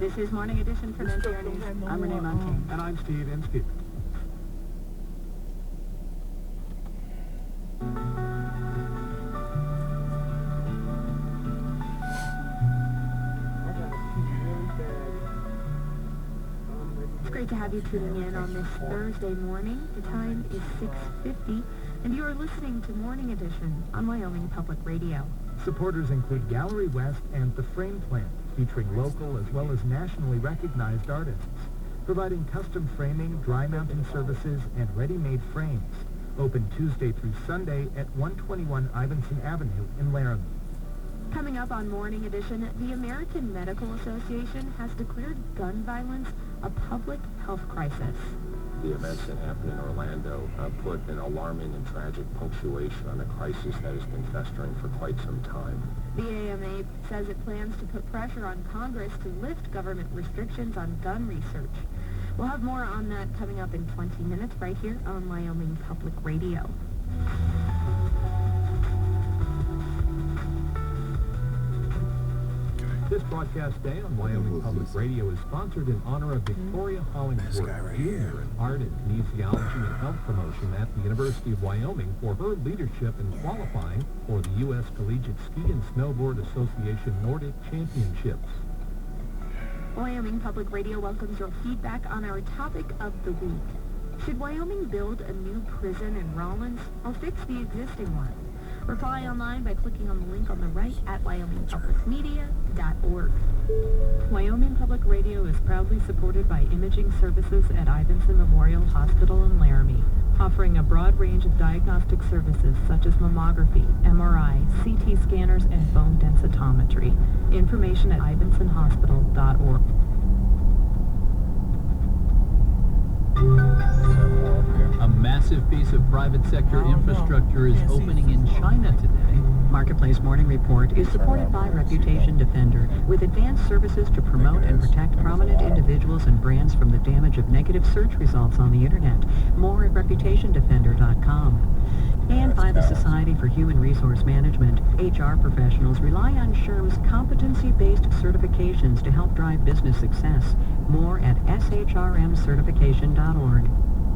This is Morning Edition from NPR News. I'm Renee Montagne. And I'm Steve Inskeep. It's great to have you tuning in on this Thursday morning. The time is 6:50, and you are listening to Morning Edition on Wyoming Public Radio. Supporters include Gallery West and The Frame Plant, featuring local as well as nationally recognized artists, providing custom framing, dry mounting services, and ready-made frames. Open Tuesday through Sunday at 121 Ivinson Avenue in Laramie. Coming up on Morning Edition, the American Medical Association has declared gun violence a public health crisis. The events that happened in Orlando put an alarming and tragic punctuation on a crisis that has been festering for quite some time. The AMA says it plans to put pressure on Congress to lift government restrictions on gun research. We'll have more on that coming up in 20 minutes right here on Wyoming Public Radio. This broadcast day on Wyoming Public Radio is sponsored in honor of Victoria Hollingsworth, Jr., in art and kinesiology and health promotion at the University of Wyoming for her leadership in qualifying for the U.S. Collegiate Ski and Snowboard Association Nordic Championships. Wyoming Public Radio welcomes your feedback on our topic of the week. Should Wyoming build a new prison in Rawlins or fix the existing one? Reply online by clicking on the link on the right at wyomingpublicmedia.org. Wyoming Public Radio is proudly supported by Imaging Services at Ivinson Memorial Hospital in Laramie, offering a broad range of diagnostic services such as mammography, MRI, CT scanners, and bone densitometry. Information at ivinsonhospital.org. A massive piece of private sector infrastructure is opening in China today. Marketplace Morning Report is supported by Reputation Defender, with advanced services to promote and protect prominent individuals and brands from the damage of negative search results on the Internet. More at reputationdefender.com. And by the Society for Human Resource Management, HR professionals rely on SHRM's competency-based certifications to help drive business success. More at shrmcertification.org.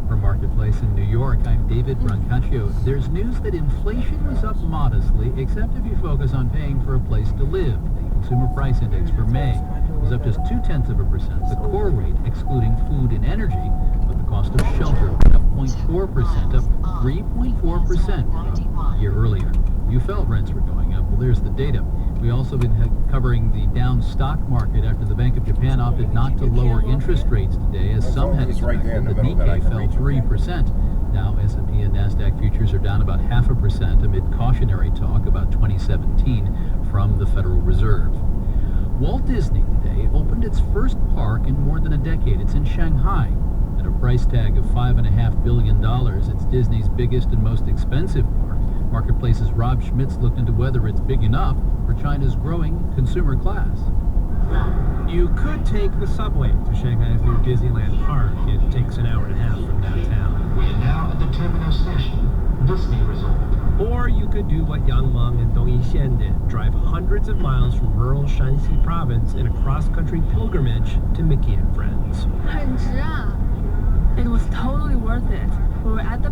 From Marketplace in New York, I'm David Brancaccio. There's news that inflation was up modestly, except if you focus on paying for a place to live. The Consumer Price Index for May was up just 0.2%. The core rate, excluding food and energy, but the cost of shelter went up 0.4%, up 3.4% a year earlier. You felt rents were going up. Well, there's the data. We also been covering the down stock market after the Bank of Japan opted not to lower interest rates today, as some had expected. The Nikkei fell 3%. Now S&P and NASDAQ futures are down about 0.5% amid cautionary talk about 2017 from the Federal Reserve. Walt Disney today opened its first park in more than a decade. It's in Shanghai. At a price tag of $5.5 billion, it's Disney's biggest and most expensive park. Marketplace's Rob Schmitz looked into whether it's big enough for China's growing consumer class. You could take the subway to Shanghai through Disneyland Park. It takes an hour and a half from downtown. We are now at the terminal station, Disney Resort. Or you could do what Yang Meng and Dong Yixian did, drive hundreds of miles from rural Shanxi province in a cross-country pilgrimage to Mickey and Friends. It was totally worth it. We were at the